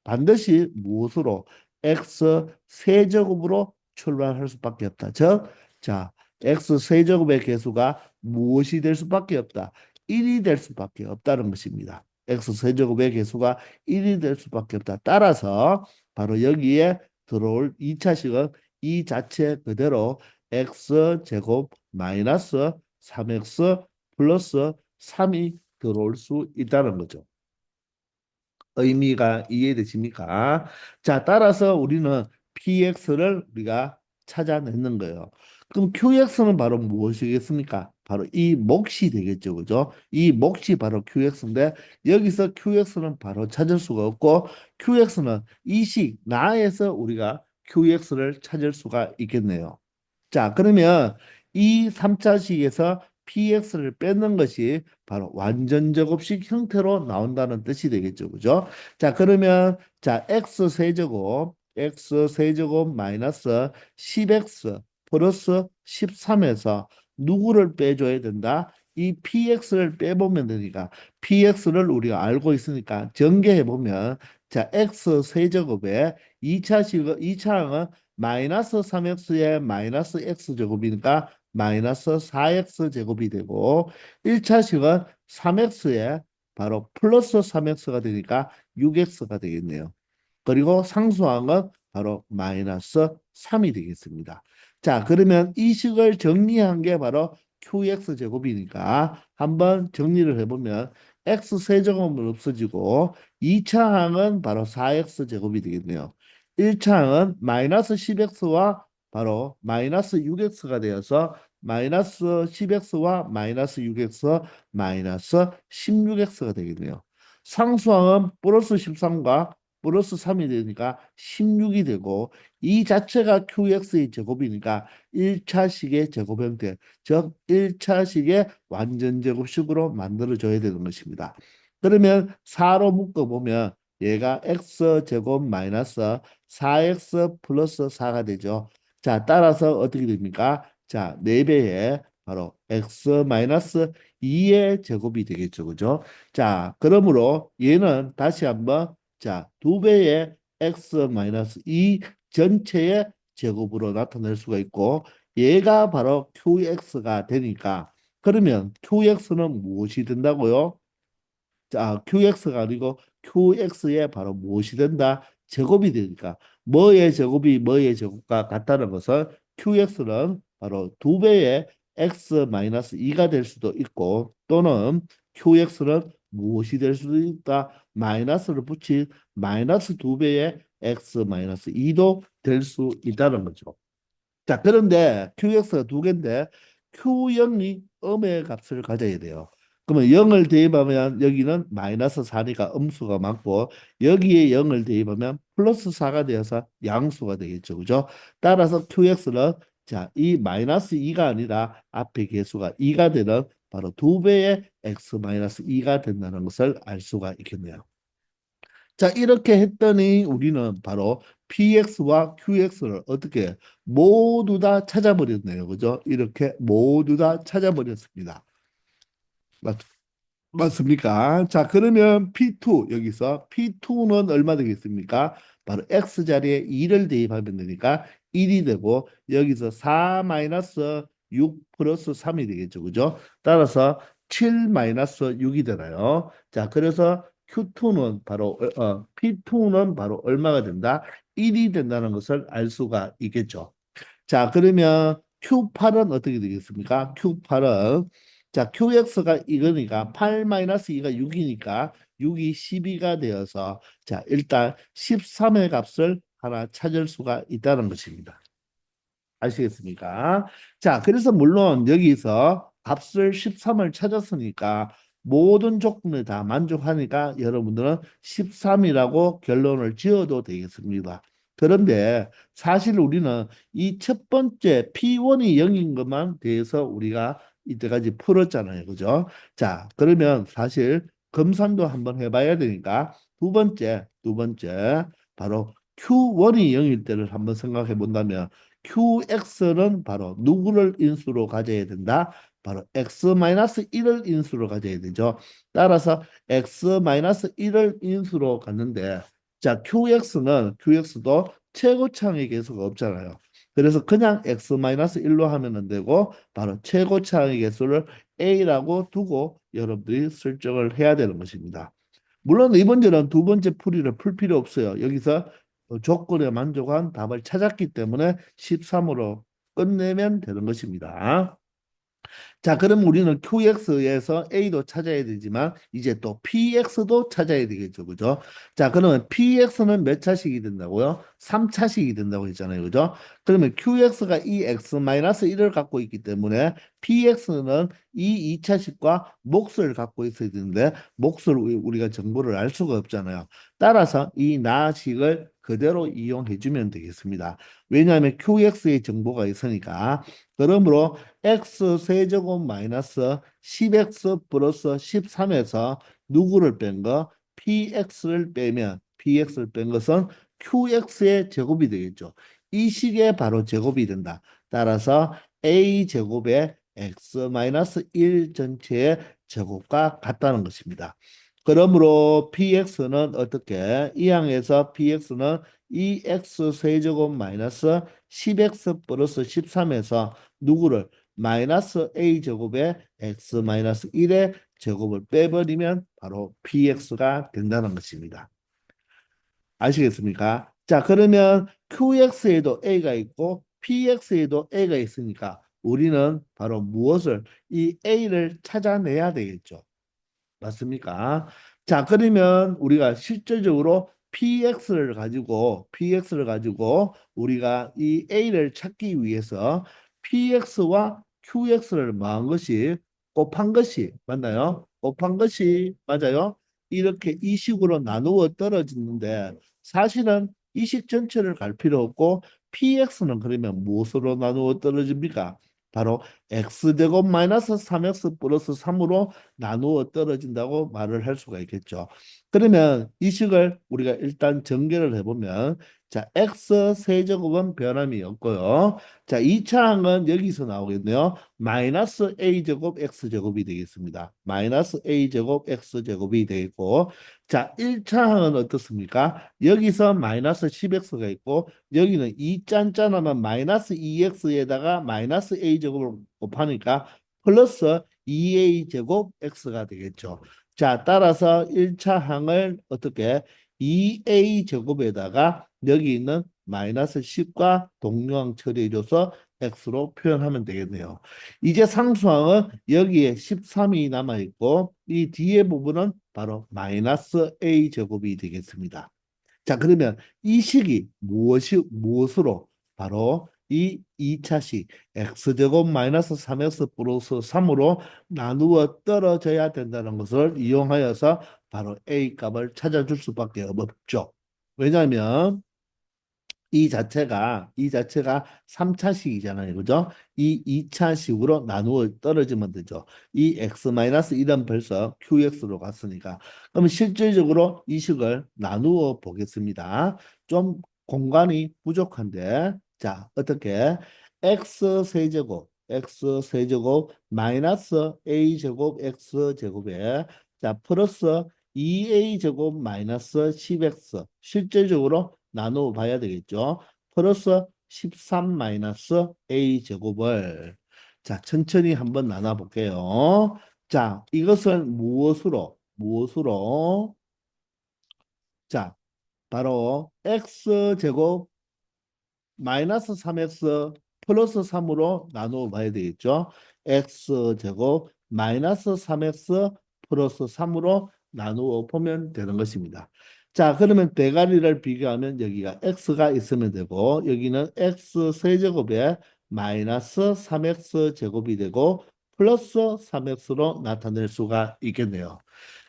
반드시 무엇으로 x 세제곱으로 출발할 수밖에 없다. 즉, 자, x 세제곱의 개수가 무엇이 될 수밖에 없다. 1이 될 수밖에 없다는 것입니다. x 세제곱의 개수가 1이 될 수밖에 없다. 따라서 바로 여기에 들어올 2차식은 이 자체 그대로 x 제곱 마이너스 3x 플러스 3이 들어올 수 있다는 거죠. 의미가 이해되십니까? 자, 따라서 우리는 PX를 우리가 찾아내는 거예요. 그럼 QX는 바로 무엇이겠습니까? 바로 이 몫이 되겠죠. 그죠? 이 몫이 바로 QX인데 여기서 QX는 바로 찾을 수가 없고 QX는 이 식 나에서 우리가 QX를 찾을 수가 있겠네요. 자, 그러면 이 3차식에서 PX를 뺏는 것이 바로 완전 제곱식 형태로 나온다는 뜻이 되겠죠. 그죠? 자, 그러면 자, x 세제곱 마이너스 10x 플러스 13에서 누구를 빼줘야 된다? 이 PX를 빼보면 되니까 PX를 우리가 알고 있으니까 전개해 보면 자, x 세제곱에 2차항은 마이너스 3x의 마이너스 x 제곱이니까 마이너스 4x 제곱이 되고 1차식은 3x에 바로 플러스 3x가 되니까 6x가 되겠네요. 그리고 상수항은 바로 마이너스 3이 되겠습니다. 자, 그러면 이 식을 정리한 게 바로 QX 제곱이니까 한번 정리를 해보면 X 세제곱은 없어지고 2차 항은 바로 4X 제곱이 되겠네요. 1차항은 마이너스 10x와 바로 마이너스 6x가 되어서 마이너스 10x와 마이너스 6x 마이너스 16x가 되겠네요. 상수항은 플러스 13과 플러스 3이 되니까 16이 되고 이 자체가 qx의 제곱이니까 1차식의 제곱 형태, 즉 1차식의 완전 제곱식으로 만들어줘야 되는 것입니다. 그러면 4로 묶어보면 얘가 x제곱 마이너스 4x 플러스 4가 되죠. 자, 따라서 어떻게 됩니까? 자, 4배에 바로 x 마이너스 2의 제곱이 되겠죠. 그죠? 자, 그러므로 얘는 다시 한번 자, 2배의 x 마이너스 2 전체의 제곱으로 나타낼 수가 있고 얘가 바로 qx가 되니까 그러면 qx는 무엇이 된다고요? 자, QX가 아니고 QX에 바로 무엇이 된다? 제곱이 되니까 뭐의 제곱이 뭐의 제곱과 같다는 것은 QX는 바로 2배의 X-2가 될 수도 있고 또는 QX는 무엇이 될 수도 있다? 마이너스를 붙인 마이너스 2배의 X-2도 될 수 있다는 거죠. 자, 그런데 QX가 두 개인데 Q0이 음의 값을 가져야 돼요. 그러면 0을 대입하면 여기는 마이너스 4니까 음수가 맞고 여기에 0을 대입하면 플러스 4가 되어서 양수가 되겠죠. 그죠? 따라서 QX는 자, 이 마이너스 2가 아니라 앞에 개수가 2가 되는 바로 2배의 X 마이너스 2가 된다는 것을 알 수가 있겠네요. 자, 이렇게 했더니 우리는 바로 PX와 QX를 어떻게 모두 다 찾아버렸네요. 그죠? 이렇게 모두 다 찾아버렸습니다. 맞, 맞습니까? 자, 그러면 P2 여기서 P2는 얼마 되겠습니까? 바로 X 자리에 2를 대입하면 되니까 1이 되고 여기서 4 마이너스 6 플러스 3이 되겠죠. 그죠? 따라서 7 마이너스 6이 되나요? 자, 그래서 Q2는 바로 P2는 바로 얼마가 된다? 1이 된다는 것을 알 수가 있겠죠. 자, 그러면 Q8은 어떻게 되겠습니까? Q8은 자, QX가 이거니까 8-2가 6이니까 6이 12가 되어서 자, 일단 13의 값을 하나 찾을 수가 있다는 것입니다. 아시겠습니까? 자, 그래서 물론 여기서 값을 13을 찾았으니까 모든 조건을 다 만족하니까 여러분들은 13이라고 결론을 지어도 되겠습니다. 그런데 사실 우리는 이 첫 번째 P1이 0인 것만 대해서 우리가 이때까지 풀었잖아요. 그죠? 자, 그러면 사실 검산도 한번 해봐야 되니까 두 번째 바로 Q1이 0일 때를 한번 생각해 본다면 QX는 바로 누구를 인수로 가져야 된다? 바로 X-1을 인수로 가져야 되죠. 따라서 X-1을 인수로 갔는데 자, QX도 최고차항의 개수가 없잖아요. 그래서 그냥 X-1로 하면 되고 바로 최고차항의 개수를 A라고 두고 여러분들이 설정을 해야 되는 것입니다. 물론 이번 주는 두 번째 풀이를 풀 필요 없어요. 여기서 조건에 만족한 답을 찾았기 때문에 13으로 끝내면 되는 것입니다. 자, 그럼 우리는 QX에서 A도 찾아야 되지만 이제 또 PX도 찾아야 되겠죠. 그죠? 자, 그러면 PX는 몇 차식이 된다고요? 3차식이 된다고 했잖아요. 그죠? 그러면 QX가 이 X-1을 갖고 있기 때문에 PX는 이 2차식과 몫을 갖고 있어야 되는데 몫을 우리가 정보를 알 수가 없잖아요. 따라서 이 나식을 그대로 이용해 주면 되겠습니다. 왜냐하면 QX의 정보가 있으니까. 그러므로 x 세제곱 마이너스 10x 플러스 13에서 누구를 뺀 거? px를 뺀 것은 qx의 제곱이 되겠죠. 이 식의 바로 제곱이 된다. 따라서 a 제곱의 x 마이너스 1 전체의 제곱과 같다는 것입니다. 그러므로 px는 어떻게? 이 항에서 px는 2x 세제곱 마이너스 10x 플러스 13에서 누구를 마이너스 a 제곱에 x 마이너스 1의 제곱을 빼버리면 바로 px가 된다는 것입니다. 아시겠습니까? 자, 그러면 qx에도 a가 있고 px에도 a가 있으니까 우리는 바로 무엇을 이 a를 찾아내야 되겠죠. 맞습니까? 자, 그러면 우리가 실질적으로 PX를 가지고 우리가 이 A를 찾기 위해서 PX와 QX를 뭐한 것이 곱한 것이 맞나요? 곱한 것이 맞아요. 이렇게 이 식으로 나누어 떨어지는데 사실은 이 식 전체를 갈 필요 없고 PX는 그러면 무엇으로 나누어 떨어집니까? 바로 X제곱 마이너스 3X 플러스 3으로 나누어 떨어진다고 말을 할 수가 있겠죠. 그러면 이 식을 우리가 일단 전개를 해보면 자, x 세제곱은 변함이 없고요. 자, 2차 항은 여기서 나오겠네요. 마이너스 a제곱 x제곱이 되겠습니다. 마이너스 a제곱 x제곱이 되겠고 자, 1차 항은 어떻습니까? 여기서 마이너스 10x가 있고 여기는 2 짠짠하면 마이너스 2x에다가 마이너스 a제곱을 곱하니까 플러스 2a제곱 x가 되겠죠. 자, 따라서 1차 항을 어떻게 2a 제곱에다가 여기 있는 마이너스 10과 동류항 처리해줘서 x로 표현하면 되겠네요. 이제 상수항은 여기에 13이 남아있고 이 뒤에 부분은 바로 마이너스 a 제곱이 되겠습니다. 자, 그러면 이 식이 무엇으로 바로 이 2차식 x제곱 마이너스 3x 플러스 3으로 나누어 떨어져야 된다는 것을 이용하여서 바로 a 값을 찾아줄 수밖에 없죠. 왜냐하면 이 자체가 3차식이잖아요. 그죠? 이 2차식으로 나누어 떨어지면 되죠. 이 x-1은 벌써 qx로 갔으니까. 그럼 실질적으로 이 식을 나누어 보겠습니다. 좀 공간이 부족한데 자, 어떻게 x 세제곱 마이너스 a제곱 x제곱에 자, 플러스 2a제곱 마이너스 10x 실질적으로 나누어 봐야 되겠죠. 플러스 13 마이너스 a 제곱을 자 천천히 한번 나눠 볼게요. 자 이것을 무엇으로 자 바로 x 제곱 마이너스 3x 플러스 3으로 나누어 봐야 되겠죠. x제곱 마이너스 3x 플러스 3으로 나누어 보면 되는 것입니다. 자, 그러면 대가리를 비교하면 여기가 x가 있으면 되고 여기는 x 세제곱에 마이너스 3x 제곱이 되고 플러스 3x로 나타낼 수가 있겠네요.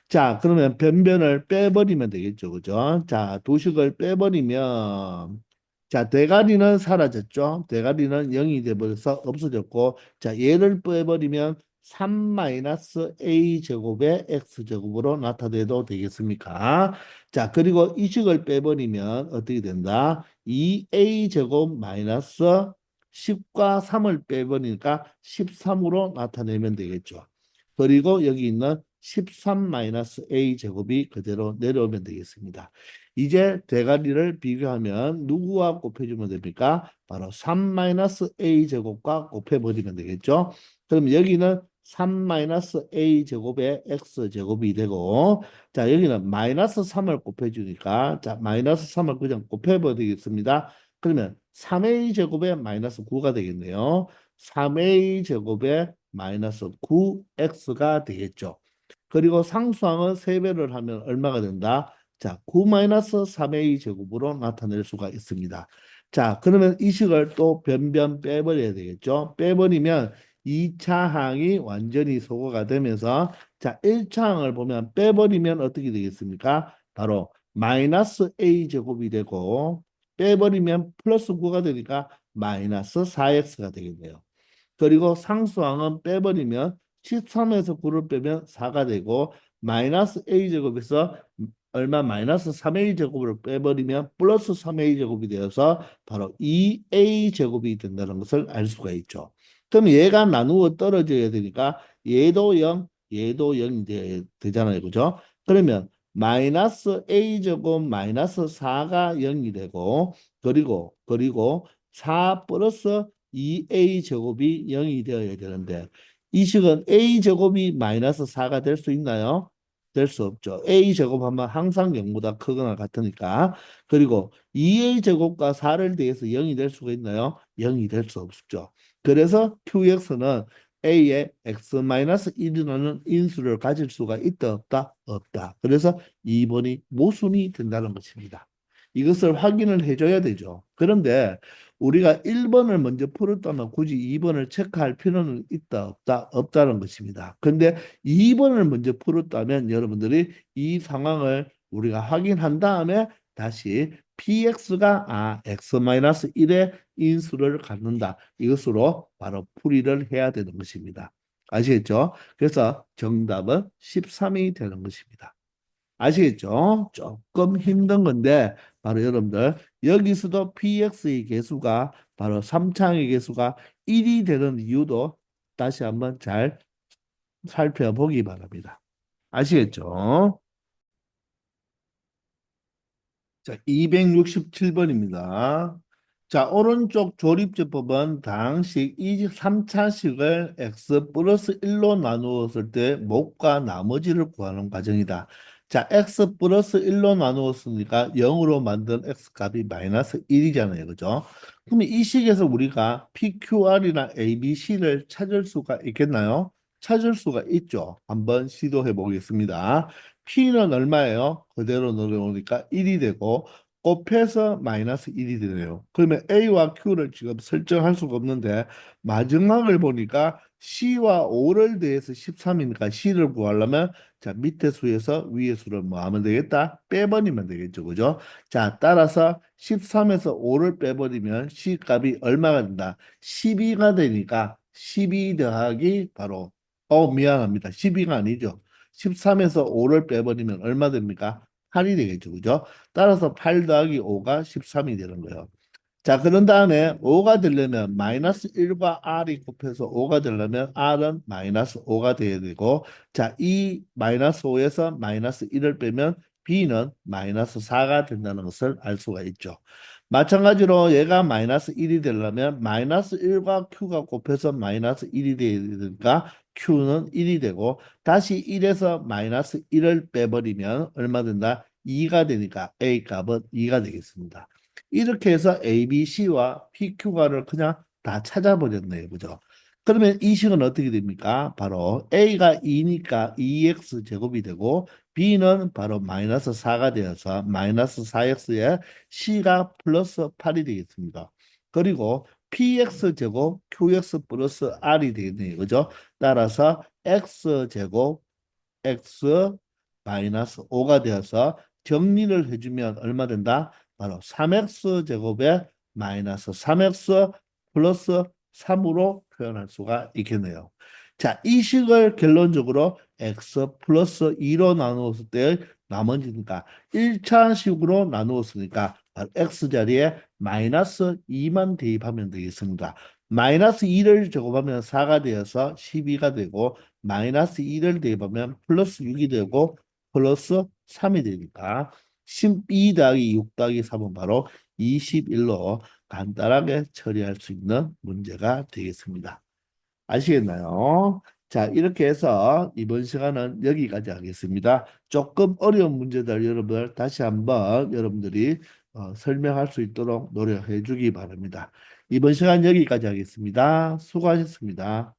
자, 그러면 변변을 빼버리면 되겠죠. 그죠? 자, 도식을 빼버리면, 자, 대가리는 사라졌죠. 대가리는 0이 돼버려서 없어졌고, 자, 얘를 빼버리면 3-a 제곱의 x 제곱으로 나타내도 되겠습니까? 자, 그리고 이 식을 빼버리면 어떻게 된다? 2a 제곱 마이너스 10과 3을 빼버리니까 13으로 나타내면 되겠죠. 그리고 여기 있는 13-a 제곱이 그대로 내려오면 되겠습니다. 이제 대가리를 비교하면 누구와 곱해주면 됩니까? 바로 3-a 제곱과 곱해버리면 되겠죠. 그럼 여기는 3-a 제곱의 x 제곱이 되고 자 여기는 마이너스 3을 곱해주니까 자 마이너스 3을 그냥 곱해버리겠습니다. 그러면 3a 제곱의 마이너스 9가 되겠네요. 3a 제곱의 마이너스 9x가 되겠죠. 그리고 상수항은 3배를 하면 얼마가 된다? 자, 9-3a 제곱으로 나타낼 수가 있습니다. 자, 그러면 이 식을 또 변변 빼버려야 되겠죠. 빼버리면 2차 항이 완전히 소거가 되면서 자, 1차 항을 보면 빼버리면 어떻게 되겠습니까? 바로 마이너스 a 제곱이 되고 빼버리면 플러스 9가 되니까 마이너스 4x가 되겠네요. 그리고 상수항은 빼버리면 13에서 9를 빼면 4가 되고 마이너스 a제곱에서 얼마 마이너스 3a제곱을 빼버리면 플러스 3a제곱이 되어서 바로 2a제곱이 된다는 것을 알 수가 있죠. 그럼 얘가 나누어 떨어져야 되니까 얘도 0, 얘도 0이 되잖아요. 그죠? 그러면 마이너스 a제곱 마이너스 4가 0이 되고 그리고 4 플러스 2a 제곱이 0이 되어야 되는데 이 식은 a 제곱이 마이너스 4가 될 수 있나요? 될 수 없죠. a 제곱하면 항상 0보다 크거나 같으니까. 그리고 2a 제곱과 4를 대해서 0이 될 수가 있나요? 0이 될 수 없죠. 그래서 qx는 A에 x-1이라는 인수를 가질 수가 있다, 없다? 없다. 그래서 2번이 모순이 된다는 것입니다. 이것을 확인을 해줘야 되죠. 그런데 우리가 1번을 먼저 풀었다면 굳이 2번을 체크할 필요는 있다, 없다? 없다는 것입니다. 근데 2번을 먼저 풀었다면 여러분들이 이 상황을 우리가 확인한 다음에 다시 px가 x-1의 인수를 갖는다. 이것으로 바로 풀이를 해야 되는 것입니다. 아시겠죠? 그래서 정답은 13이 되는 것입니다. 아시겠죠? 조금 힘든 건데 바로 여러분들 여기서도 px의 개수가 바로 3창의 개수가 1이 되는 이유도 다시 한번 잘 살펴보기 바랍니다. 아시겠죠? 자, 267번입니다. 자, 오른쪽 조립제법은 다항식 3차식을 x 플러스 1로 나누었을 때 목과 나머지를 구하는 과정이다. 자, x 플러스 1로 나누었으니까 0으로 만든 x 값이 마이너스 1이잖아요. 그죠? 그러면 이 식에서 우리가 PQR이나 ABC를 찾을 수가 있겠나요? 찾을 수가 있죠. 한번 시도해 보겠습니다. P는 얼마예요? 그대로 넣어놓으니까 1이 되고 곱해서 마이너스 1이 되네요. 그러면 A와 Q를 지금 설정할 수가 없는데 마지막을 보니까 C와 O를 더해서 13이니까 C를 구하려면 자 밑에 수에서 위에 수를 뭐 하면 되겠다? 빼버리면 되겠죠. 그죠? 자 따라서 13에서 5를 빼버리면 C 값이 얼마가 된다? 12가 되니까 12 더하기 바로 미안합니다. 12가 아니죠. 13에서 5를 빼버리면 얼마 됩니까? 8이 되겠죠. 그죠? 따라서 8 더하기 5가 13이 되는 거예요. 자, 그런 다음에 5가 되려면 마이너스 1과 R이 곱해서 5가 되려면 R은 마이너스 5가 돼야 되고, 자, 이 마이너스 5에서 마이너스 1을 빼면 B는 마이너스 4가 된다는 것을 알 수가 있죠. 마찬가지로 얘가 마이너스 1이 되려면 마이너스 1과 Q가 곱해서 마이너스 1이 돼야 되니까 Q는 1이 되고, 다시 1에서 마이너스 1을 빼버리면 얼마 된다? 2가 되니까 A 값은 2가 되겠습니다. 이렇게 해서 A, B, C와 PQ가를 그냥 다 찾아버렸네요. 그죠? 그러면 이 식은 어떻게 됩니까? 바로 A가 2니까 2x 제곱이 되고 B는 바로 마이너스 4가 되어서 마이너스 4x에 C가 플러스 8이 되겠습니다. 그리고 PX 제곱 QX 플러스 R이 되겠네요. 그죠? 따라서 X 제곱 x 마이너스 5가 되어서 정리를 해주면 얼마 된다? 바로 3x 제곱에 마이너스 3x 플러스 3으로 표현할 수가 있겠네요. 자, 이 식을 결론적으로 x 플러스 2로 나누었을 때 나머지니까 1차식으로 나누었으니까 x 자리에 마이너스 2만 대입하면 되겠습니다. 마이너스 2를 제곱하면 4가 되어서 12가 되고 마이너스 2를 대입하면 플러스 6이 되고 플러스 3이 되니까 12 더하기 6 더하기 3은 바로 21로 간단하게 처리할 수 있는 문제가 되겠습니다. 아시겠나요? 자, 이렇게 해서 이번 시간은 여기까지 하겠습니다. 조금 어려운 문제들 여러분들 다시 한번 여러분들이 설명할 수 있도록 노력해 주기 바랍니다. 이번 시간 여기까지 하겠습니다. 수고하셨습니다.